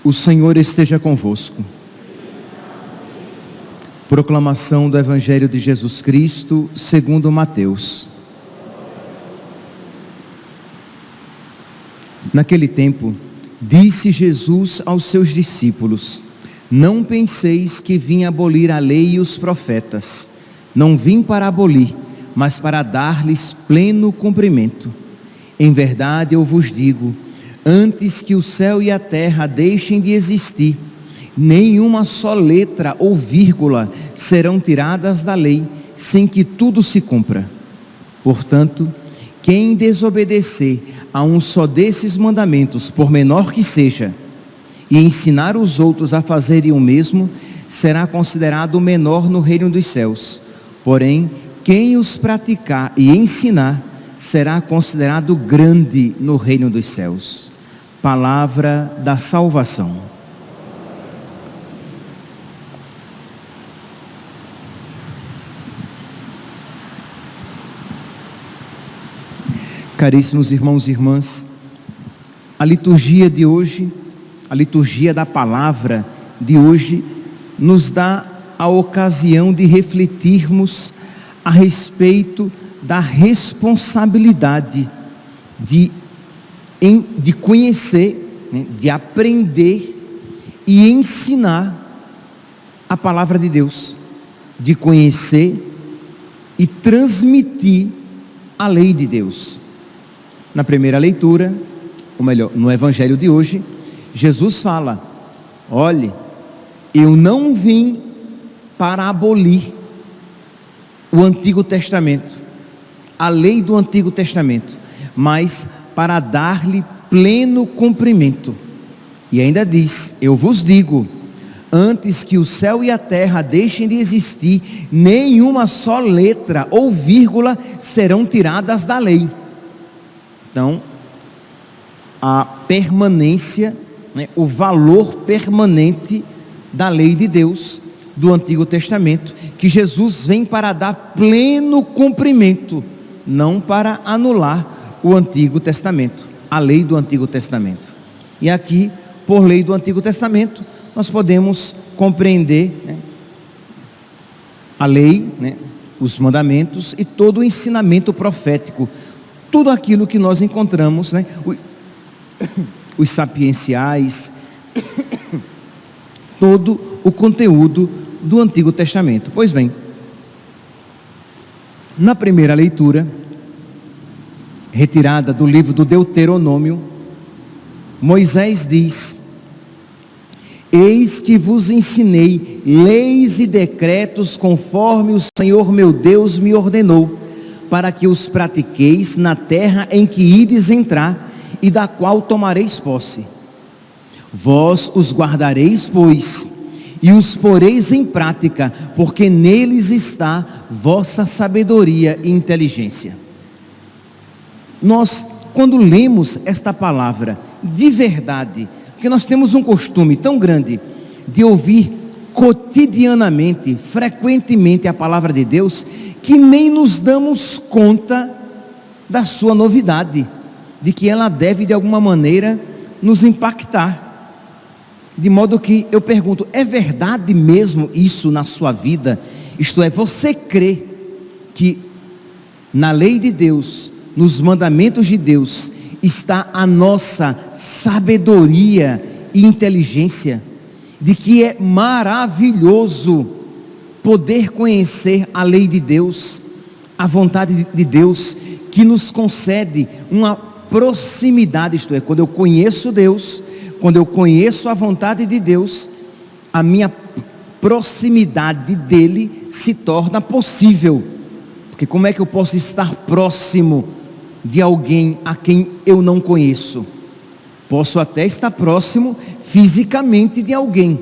O Senhor esteja convosco. Proclamação do Evangelho de Jesus Cristo segundo Mateus. Naquele tempo, disse Jesus aos seus discípulos: não penseis que vim abolir a lei e os profetas. Não vim para abolir, mas para dar-lhes pleno cumprimento. Em verdade eu vos digo, antes que o céu e a terra deixem de existir, nenhuma só letra ou vírgula serão tiradas da lei, sem que tudo se cumpra. Portanto, quem desobedecer a um só desses mandamentos, por menor que seja, e ensinar os outros a fazerem o mesmo, será considerado menor no reino dos céus. Porém, quem os praticar e ensinar, será considerado grande no reino dos céus. Palavra da salvação. Caríssimos irmãos e irmãs, a liturgia de hoje, a liturgia da palavra de hoje, nos dá a ocasião de refletirmos a respeito da responsabilidade de conhecer, de aprender e ensinar a palavra de Deus, de conhecer e transmitir a lei de Deus. Na primeira leitura, ou melhor, no Evangelho de hoje, Jesus fala: olhe, eu não vim para abolir o Antigo Testamento, a lei do Antigo Testamento, mas para dar-lhe pleno cumprimento. E ainda diz: eu vos digo, antes que o céu e a terra deixem de existir, nenhuma só letra ou vírgula serão tiradas da lei. Então, a permanência, o valor permanente da lei de Deus, do Antigo Testamento, que Jesus vem para dar pleno cumprimento, não para anular o Antigo Testamento, a lei do Antigo Testamento. E aqui, por lei do Antigo Testamento, nós podemos compreender a lei, os mandamentos e todo o ensinamento profético, tudo aquilo que nós encontramos, os sapienciais, todo o conteúdo do Antigo Testamento. Pois bem, na primeira leitura, retirada do livro do Deuteronômio, Moisés diz: eis que vos ensinei leis e decretos conforme o Senhor meu Deus me ordenou, para que os pratiqueis na terra em que ides entrar e da qual tomareis posse. Vós os guardareis, pois, e os poreis em prática, porque neles está vossa sabedoria e inteligência. Nós, quando lemos esta palavra de verdade, porque nós temos um costume tão grande de ouvir cotidianamente, frequentemente a palavra de Deus, que nem nos damos conta da sua novidade, de que ela deve de alguma maneira nos impactar. De modo que eu pergunto: é verdade mesmo isso na sua vida? Isto é, você crê que na lei de Deus, nos mandamentos de Deus, está a nossa sabedoria e inteligência? De que é maravilhoso poder conhecer a lei de Deus, a vontade de Deus, que nos concede uma proximidade, isto é, quando eu conheço Deus, quando eu conheço a vontade de Deus, a minha proximidade dele se torna possível. Porque como é que eu posso estar próximo de alguém a quem eu não conheço? Posso até estar próximo fisicamente de alguém,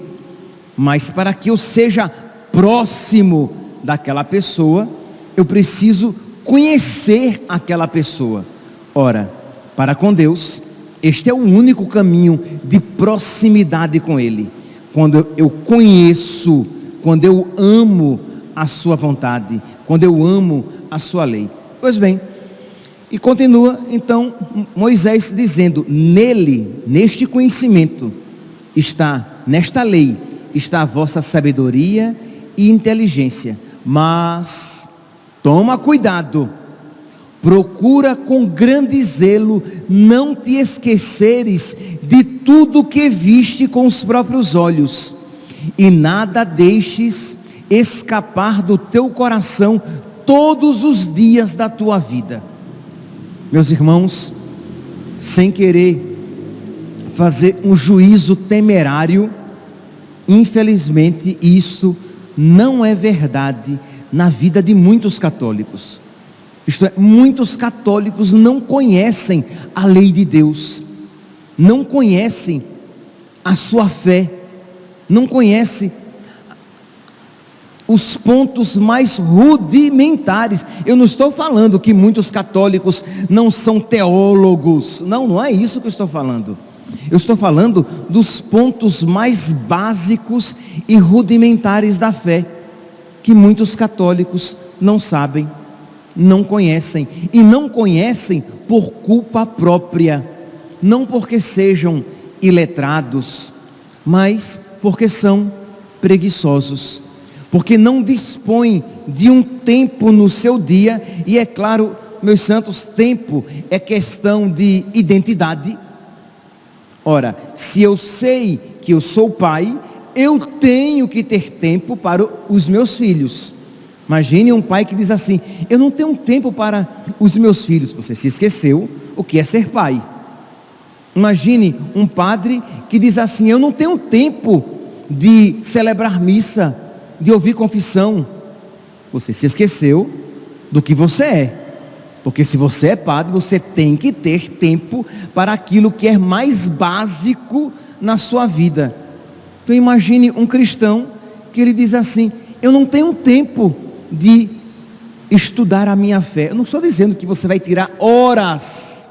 mas para que eu seja próximo daquela pessoa, eu preciso conhecer aquela pessoa. Ora, para com Deus, este é o único caminho de proximidade com Ele. quando eu conheço, quando eu amo a sua vontade, quando eu amo a sua lei. Pois bem, e continua então Moisés dizendo: nele, neste conhecimento, nesta lei, está a vossa sabedoria e inteligência. Mas toma cuidado, procura com grande zelo não te esqueceres de tudo que viste com os próprios olhos, e nada deixes escapar do teu coração todos os dias da tua vida. Meus irmãos, sem querer fazer um juízo temerário, infelizmente isso não é verdade na vida de muitos católicos. Isto é, muitos católicos não conhecem a lei de Deus, não conhecem a sua fé, não conhecem os pontos mais rudimentares. Eu não estou falando que muitos católicos não são teólogos, não é isso que eu estou falando. Eu estou falando dos pontos mais básicos e rudimentares da fé, que muitos católicos não sabem, não conhecem, e não conhecem por culpa própria, não porque sejam iletrados, mas porque são preguiçosos, porque não dispõem de um tempo no seu dia. E é claro, meus santos, tempo é questão de identidade. Ora, se eu sei que eu sou pai, eu tenho que ter tempo para os meus filhos. Imagine um pai que diz assim: eu não tenho tempo para os meus filhos. Você se esqueceu o que é ser pai. Imagine um padre que diz assim: eu não tenho tempo de celebrar missa, de ouvir confissão. Você se esqueceu do que você é. Porque se você é padre, você tem que ter tempo para aquilo que é mais básico na sua vida. Então imagine um cristão que ele diz assim: eu não tenho tempo de estudar a minha fé. Eu não estou dizendo que você vai tirar horas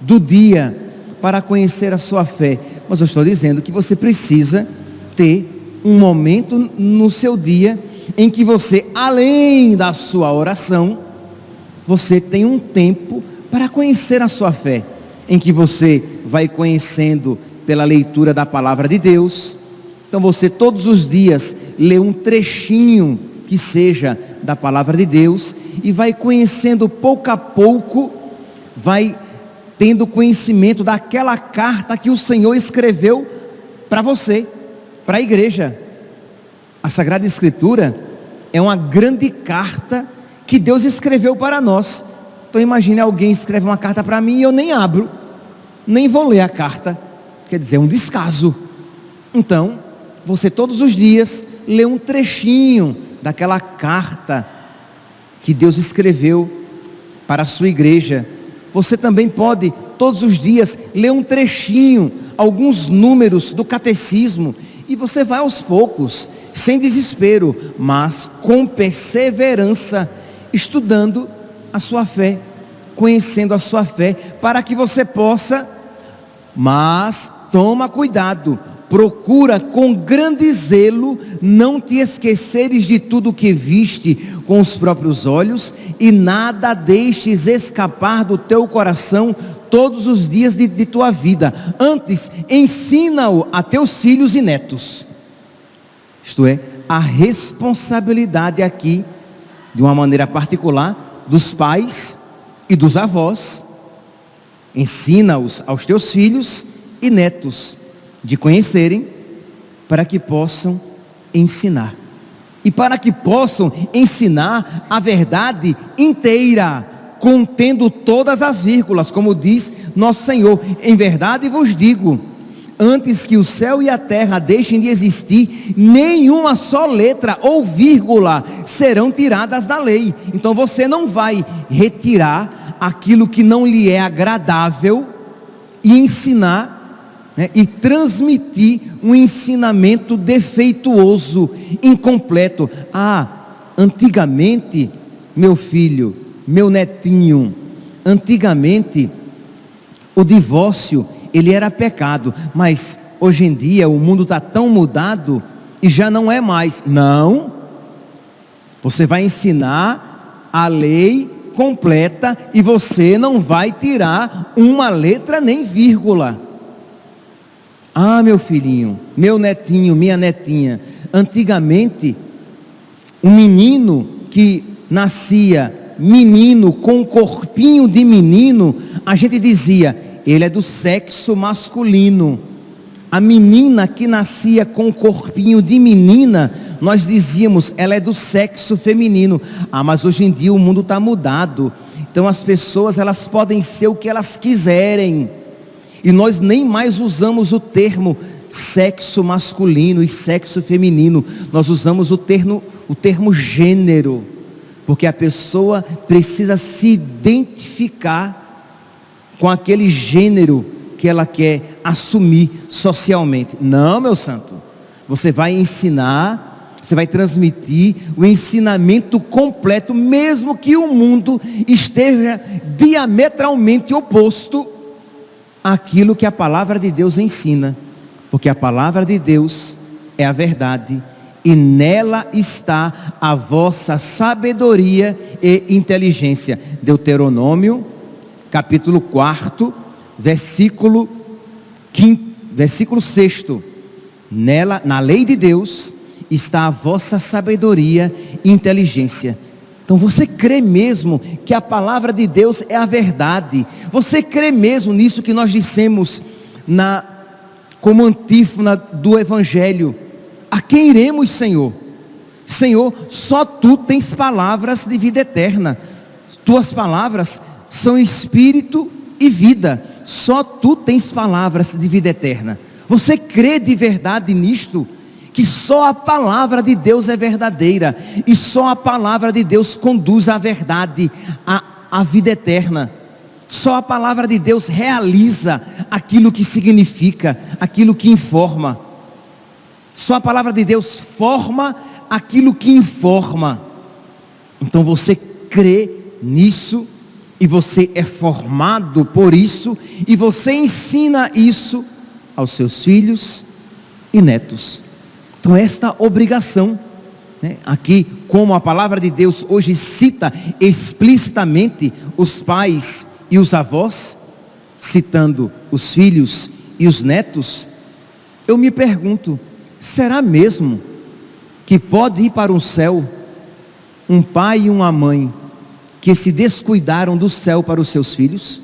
do dia para conhecer a sua fé, mas eu estou dizendo que você precisa ter um momento no seu dia em que você, além da sua oração, você tem um tempo para conhecer a sua fé, em que você vai conhecendo pela leitura da palavra de Deus. Então você todos os dias lê um trechinho que seja da palavra de Deus, e vai conhecendo pouco a pouco, vai tendo conhecimento daquela carta que o Senhor escreveu para você, para a igreja. A Sagrada Escritura é uma grande carta que Deus escreveu para nós. Então imagine, alguém escreve uma carta para mim e eu nem abro, nem vou ler a carta. Quer dizer, é um descaso. Então, você todos os dias lê um trechinho daquela carta que Deus escreveu para a sua igreja. Você também pode todos os dias ler um trechinho, alguns números do catecismo, e você vai aos poucos, sem desespero, mas com perseverança, estudando a sua fé, conhecendo a sua fé, para que você possa, mas toma cuidado, procura com grande zelo não te esqueceres de tudo que viste com os próprios olhos, e nada deixes escapar do teu coração todos os dias de tua vida. Antes, ensina-o a teus filhos e netos. Isto é, a responsabilidade aqui, de uma maneira particular, dos pais e dos avós. Ensina-os aos teus filhos e netos, de conhecerem, para que possam ensinar. E para que possam ensinar a verdade inteira, contendo todas as vírgulas, como diz nosso Senhor: em verdade vos digo, antes que o céu e a terra deixem de existir, nenhuma só letra ou vírgula serão tiradas da lei. Então você não vai retirar aquilo que não lhe é agradável e ensinar, e transmitir um ensinamento defeituoso, incompleto. Antigamente, meu filho, meu netinho, antigamente o divórcio, ele era pecado, mas hoje em dia o mundo está tão mudado e já não é mais. Não, você vai ensinar a lei completa e você não vai tirar uma letra nem vírgula. Ah, meu filhinho, meu netinho, minha netinha, antigamente um menino que nascia menino, com um corpinho de menino, a gente dizia, ele é do sexo masculino. A menina que nascia com um corpinho de menina, nós dizíamos, ela é do sexo feminino. Ah, mas hoje em dia o mundo está mudado, então as pessoas, elas podem ser o que elas quiserem, e nós nem mais usamos o termo sexo masculino e sexo feminino, nós usamos o termo gênero, porque a pessoa precisa se identificar com aquele gênero que ela quer assumir socialmente. Não, meu santo, você vai ensinar, você vai transmitir o ensinamento completo, mesmo que o mundo esteja diametralmente oposto àquilo que a palavra de Deus ensina, porque a palavra de Deus é a verdade, e nela está a vossa sabedoria e inteligência. Deuteronômio, capítulo 4, versículo 6. Nela, na lei de Deus, está a vossa sabedoria e inteligência. Então você crê mesmo que a palavra de Deus é a verdade? Você crê mesmo nisso que nós dissemos como antífona do Evangelho? A quem iremos, Senhor? Senhor, só Tu tens palavras de vida eterna. Tuas palavras são espírito e vida. Só Tu tens palavras de vida eterna. Você crê de verdade nisto? Que só a palavra de Deus é verdadeira, e só a palavra de Deus conduz à verdade, à vida eterna. Só a palavra de Deus realiza aquilo que significa, aquilo que informa. Só a palavra de Deus forma aquilo que informa. Então você crê nisso, e você é formado por isso, e você ensina isso aos seus filhos e netos. Então esta obrigação, né? Aqui, como a palavra de Deus hoje cita explicitamente os pais e os avós, citando os filhos e os netos, eu me pergunto, será mesmo que pode ir para o céu um pai e uma mãe que se descuidaram do céu para os seus filhos?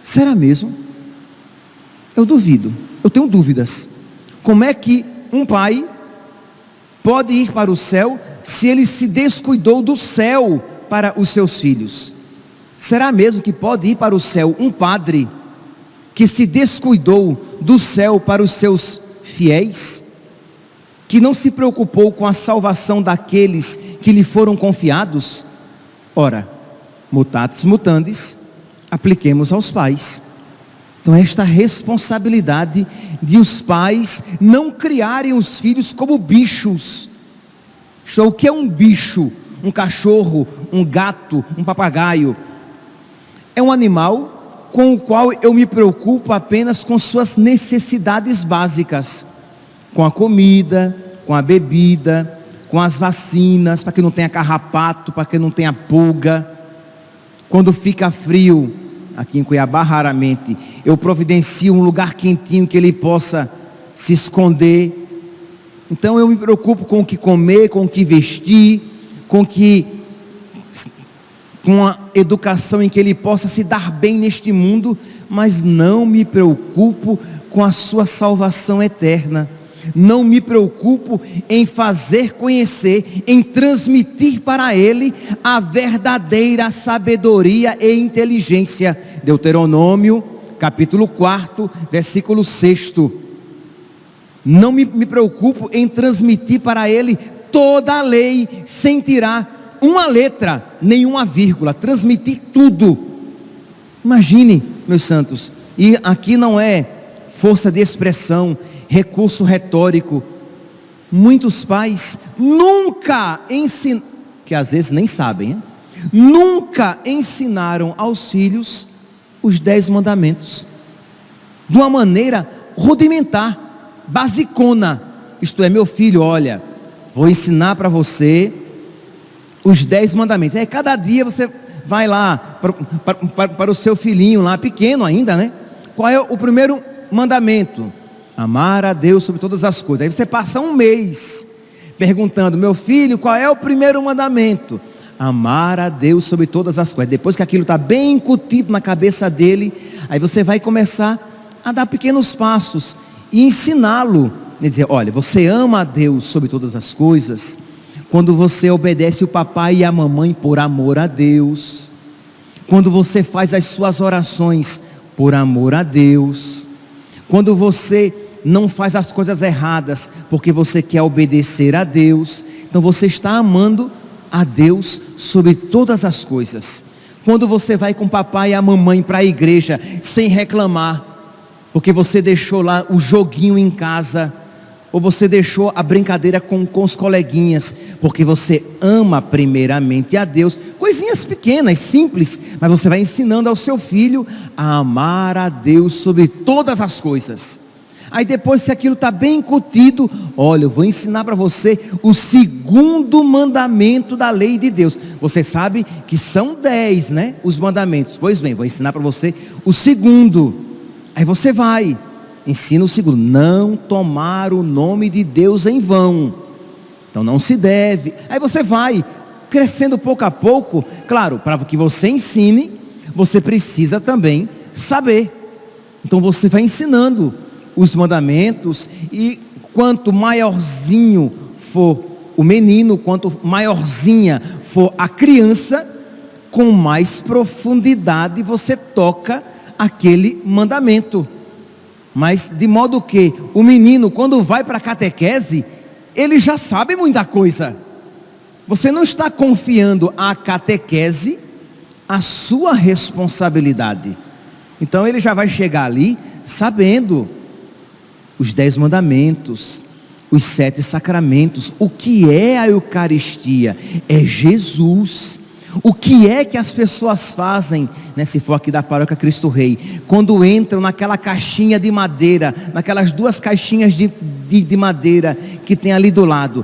Será mesmo? Eu duvido, eu tenho dúvidas. Como é que um pai pode ir para o céu se ele se descuidou do céu para os seus filhos? Será mesmo que pode ir para o céu um padre que se descuidou do céu para os seus fiéis? Que não se preocupou com a salvação daqueles que lhe foram confiados? Ora, mutatis mutandis, apliquemos aos pais. Então esta responsabilidade de os pais não criarem os filhos como bichos. O que é um bicho? Um cachorro, um gato, um papagaio? É um animal com o qual eu me preocupo apenas com suas necessidades básicas, com a comida, com a bebida, com as vacinas, para que não tenha carrapato, para que não tenha pulga. Quando fica frio, aqui em Cuiabá raramente, eu providencio um lugar quentinho que ele possa se esconder. Então eu me preocupo com o que comer, com o que vestir, com a educação em que ele possa se dar bem neste mundo, mas não me preocupo com a sua salvação eterna. Não me preocupo em fazer conhecer, em transmitir para ele a verdadeira sabedoria e inteligência. Deuteronômio, capítulo 4, versículo 6. Não me preocupo em transmitir para ele toda a lei, sem tirar uma letra, nenhuma vírgula, transmitir tudo. Imagine, meus santos, e aqui não é força de expressão, recurso retórico. Muitos pais nunca ensinaram, que às vezes nem sabem, hein? Nunca ensinaram aos filhos os 10 mandamentos, de uma maneira rudimentar, basicona. Isto é, meu filho, olha, vou ensinar para você os 10 mandamentos. Aí cada dia você vai lá para o seu filhinho lá, pequeno ainda, né? Qual é o primeiro mandamento? Amar a Deus sobre todas as coisas. Aí você passa um mês perguntando, meu filho, qual é o primeiro mandamento? Amar a Deus sobre todas as coisas. Depois que aquilo está bem incutido na cabeça dele, aí você vai começar a dar pequenos passos e ensiná-lo, dizer, olha, você ama a Deus sobre todas as coisas quando você obedece o papai e a mamãe por amor a Deus, quando você faz as suas orações por amor a Deus, quando você não faz as coisas erradas porque você quer obedecer a Deus, então você está amando a Deus sobre todas as coisas. Quando você vai com o papai e a mamãe para a igreja sem reclamar, porque você deixou lá o joguinho em casa, ou você deixou a brincadeira com os coleguinhas, porque você ama primeiramente a Deus, coisinhas pequenas, simples, mas você vai ensinando ao seu filho a amar a Deus sobre todas as coisas. Aí depois, se aquilo está bem incutido, olha, eu vou ensinar para você o segundo mandamento da lei de Deus. Você sabe que são 10, né? Os mandamentos. Pois bem, vou ensinar para você o segundo. Aí você vai, ensina o segundo: não tomar o nome de Deus em vão. Então não se deve. Aí você vai crescendo pouco a pouco. Claro, para que você ensine, você precisa também saber. Então você vai ensinando os mandamentos, e quanto maiorzinho for o menino, quanto maiorzinha for a criança, com mais profundidade você toca aquele mandamento. Mas de modo que o menino, quando vai para a catequese, ele já sabe muita coisa. Você não está confiando à catequese a sua responsabilidade. Então ele já vai chegar ali sabendo os 10 mandamentos, os 7 sacramentos. O que é a Eucaristia? É Jesus. O que é que as pessoas fazem, né, se for aqui da Paróquia Cristo Rei, quando entram naquela caixinha de madeira, naquelas 2 caixinhas de madeira que tem ali do lado?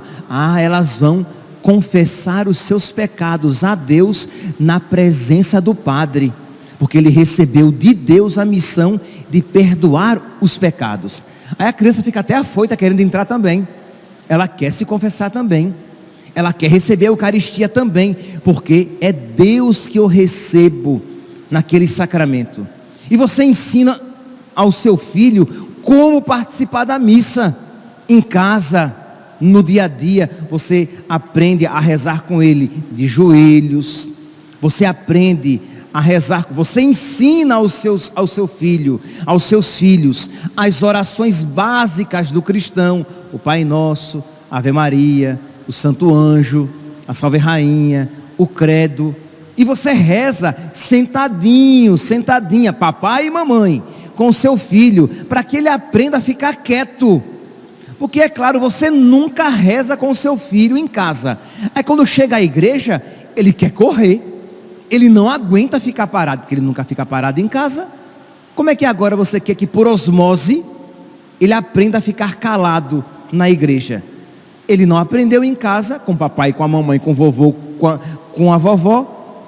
Elas vão confessar os seus pecados a Deus na presença do Padre, porque ele recebeu de Deus a missão de perdoar os pecados. Aí a criança fica até afoita querendo entrar também. Ela quer se confessar também. Ela quer receber a Eucaristia também, porque é Deus que eu recebo naquele sacramento. E você ensina ao seu filho como participar da missa em casa, no dia a dia. Você aprende a rezar com ele de joelhos. Você aprende a rezar, você ensina ao seu filho, aos seus filhos, as orações básicas do cristão: o Pai Nosso, Ave Maria, o Santo Anjo, a Salve Rainha, o Credo. E você reza sentadinho, sentadinha, papai e mamãe, com o seu filho, para que ele aprenda a ficar quieto. Porque é claro, você nunca reza com o seu filho em casa. Aí quando chega à igreja, ele quer correr. Ele não aguenta ficar parado, porque ele nunca fica parado em casa. Como é que agora você quer que por osmose ele aprenda a ficar calado na igreja? Ele não aprendeu em casa, com o papai, com a mamãe, com o vovô, com a vovó.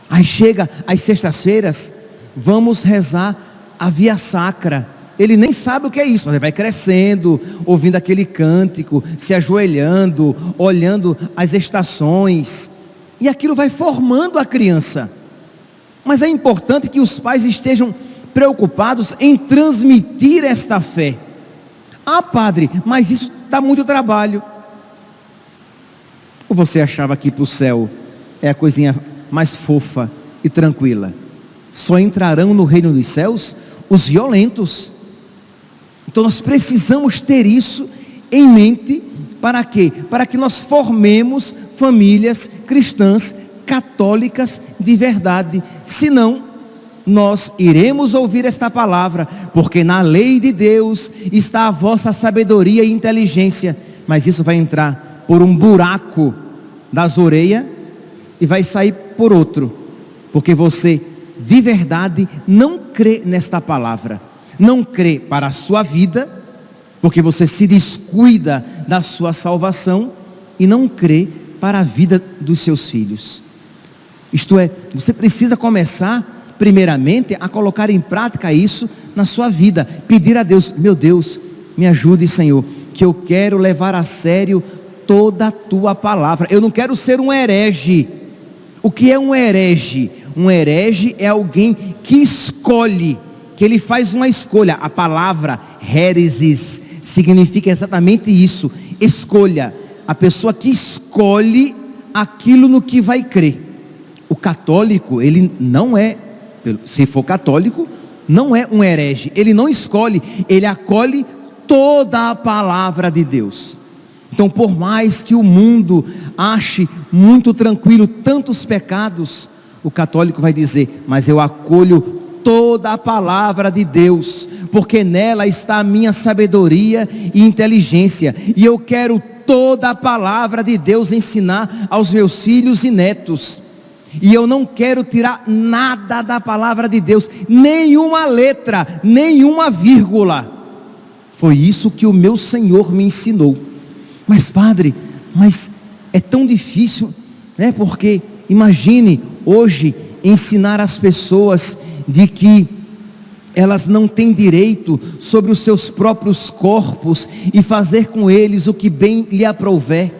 Aí chega às sextas-feiras, vamos rezar a Via Sacra. Ele nem sabe o que é isso, mas ele vai crescendo, ouvindo aquele cântico, se ajoelhando, olhando as estações. E aquilo vai formando a criança. Mas é importante que os pais estejam preocupados em transmitir esta fé. Padre, mas isso dá muito trabalho. Ou você achava que para o céu é a coisinha mais fofa e tranquila? Só entrarão no reino dos céus os violentos. Então nós precisamos ter isso em mente. Para quê? Para que nós formemos famílias cristãs, católicas de verdade. Senão, nós iremos ouvir esta palavra, porque na lei de Deus está a vossa sabedoria e inteligência, mas isso vai entrar por um buraco das orelhas e vai sair por outro, porque você de verdade não crê nesta palavra, Não crê para a sua vida, porque você se descuida da sua salvação, e não crê para a vida dos seus filhos. Isto é, você precisa começar, primeiramente, a colocar em prática isso na sua vida. Pedir a Deus: meu Deus, me ajude, Senhor, que eu quero levar a sério toda a tua palavra. Eu não quero ser um herege. O que é um herege? Um herege é alguém que escolhe, que ele faz uma escolha. A palavra héresis significa exatamente isso: escolha. A pessoa que escolhe aquilo no que vai crer. O católico, ele não é, se for católico, não é um herege. Ele não escolhe, ele acolhe toda a palavra de Deus. Então, por mais que o mundo ache muito tranquilo tantos pecados, o católico vai dizer: mas eu acolho toda a palavra de Deus, porque nela está a minha sabedoria e inteligência, e eu quero toda a palavra de Deus ensinar aos meus filhos e netos, e eu não quero tirar nada da palavra de Deus, nenhuma letra, nenhuma vírgula. Foi isso que o meu Senhor me ensinou. Mas padre, mas é tão difícil, né? Porque imagine hoje ensinar as pessoas de que elas não têm direito sobre os seus próprios corpos e fazer com eles o que bem lhe aprouver.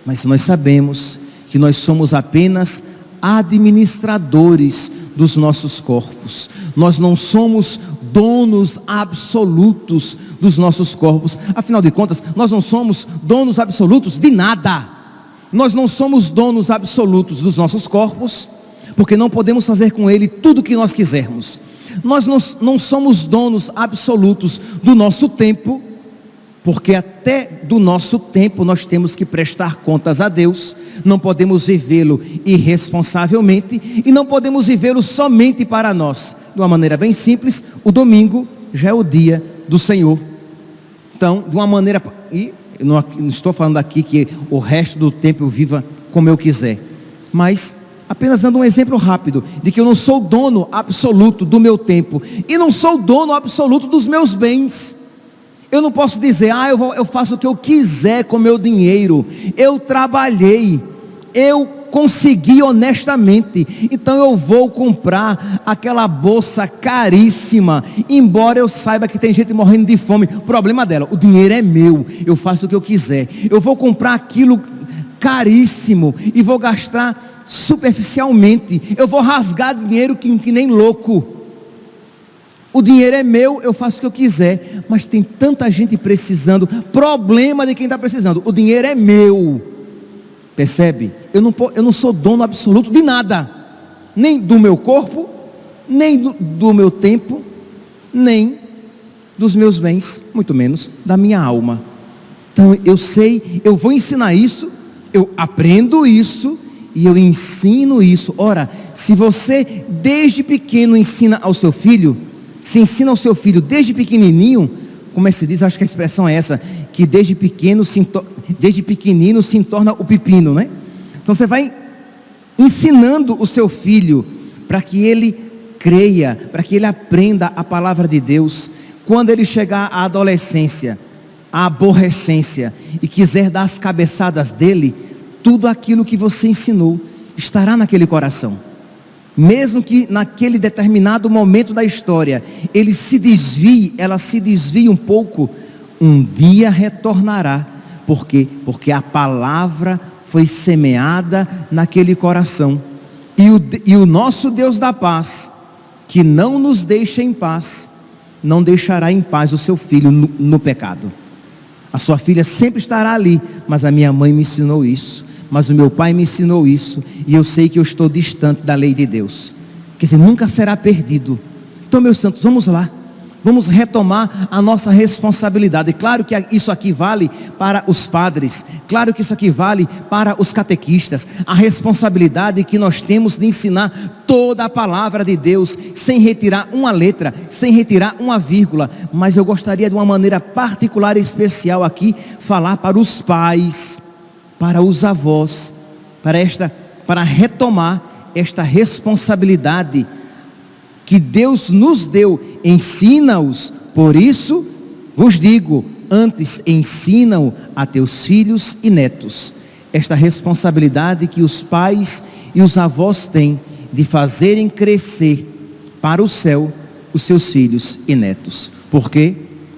Mas nós sabemos que nós somos apenas administradores dos nossos corpos. Nós não somos donos absolutos dos nossos corpos. Afinal de contas, nós não somos donos absolutos de nada. Nós não somos donos absolutos dos nossos corpos, porque não podemos fazer com ele tudo o que nós quisermos. Nós não somos donos absolutos do nosso tempo, porque até do nosso tempo nós temos que prestar contas a Deus. Não podemos vivê-lo irresponsavelmente, e não podemos vivê-lo somente para nós. De uma maneira bem simples, o domingo já é o dia do Senhor. Então, de uma maneira, e não estou falando aqui que o resto do tempo eu viva como eu quiser, mas apenas dando um exemplo rápido, de que eu não sou dono absoluto do meu tempo, e não sou dono absoluto dos meus bens. Eu não posso dizer: eu faço o que eu quiser com o meu dinheiro. Eu trabalhei, eu consegui honestamente, então eu vou comprar aquela bolsa caríssima, embora eu saiba que tem gente morrendo de fome. Problema dela, o dinheiro é meu, eu faço o que eu quiser. Eu vou comprar aquilo caríssimo e vou gastar superficialmente. Eu vou rasgar dinheiro que nem louco. O dinheiro é meu, eu faço o que eu quiser. Mas tem tanta gente precisando. Problema de quem está precisando: o dinheiro é meu. Percebe? Eu não sou dono absoluto de nada, nem do meu corpo, nem do meu tempo, nem dos meus bens, muito menos da minha alma. Então eu sei, eu vou ensinar isso, eu aprendo isso e eu ensino isso. Ora, se você desde pequeno ensina ao seu filho, se ensina ao seu filho desde pequenininho, como é que se diz, acho que a expressão é essa, que desde pequenino se torna o pepino, né? Então você vai ensinando o seu filho para que ele creia, para que ele aprenda a palavra de Deus. Quando ele chegar à adolescência, à aborrecência, e quiser dar as cabeçadas dele, tudo aquilo que você ensinou estará naquele coração. Mesmo que naquele determinado momento da história ele se desvie, ela se desvie um pouco, um dia retornará. Por quê? Porque a palavra foi semeada naquele coração. E o nosso Deus da paz, que não nos deixa em paz, não deixará em paz o seu filho no pecado. A sua filha sempre estará ali: mas a minha mãe me ensinou isso, mas o meu pai me ensinou isso, e eu sei que eu estou distante da lei de Deus. Quer dizer, nunca será perdido. Então, meus santos, vamos lá, vamos retomar a nossa responsabilidade. E claro que isso aqui vale para os padres, claro que isso aqui vale para os catequistas, a responsabilidade que nós temos de ensinar toda a palavra de Deus, sem retirar uma letra, sem retirar uma vírgula. Mas eu gostaria de uma maneira particular e especial aqui, falar para os pais, para os avós, para retomar esta responsabilidade que Deus nos deu ensina-os. Por isso vos digo, antes ensina-o a teus filhos e netos. Esta responsabilidade que os pais e os avós têm de fazerem crescer para o céu os seus filhos e netos. Por quê?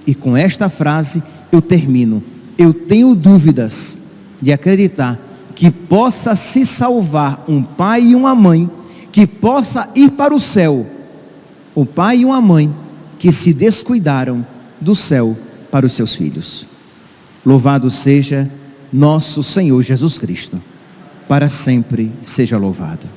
E com esta frase eu termino. Eu tenho dúvidas de acreditar que possa se salvar um pai e uma mãe, que possa ir para o céu, um pai e uma mãe que se descuidaram do céu para os seus filhos. Louvado seja nosso Senhor Jesus Cristo, para sempre seja louvado.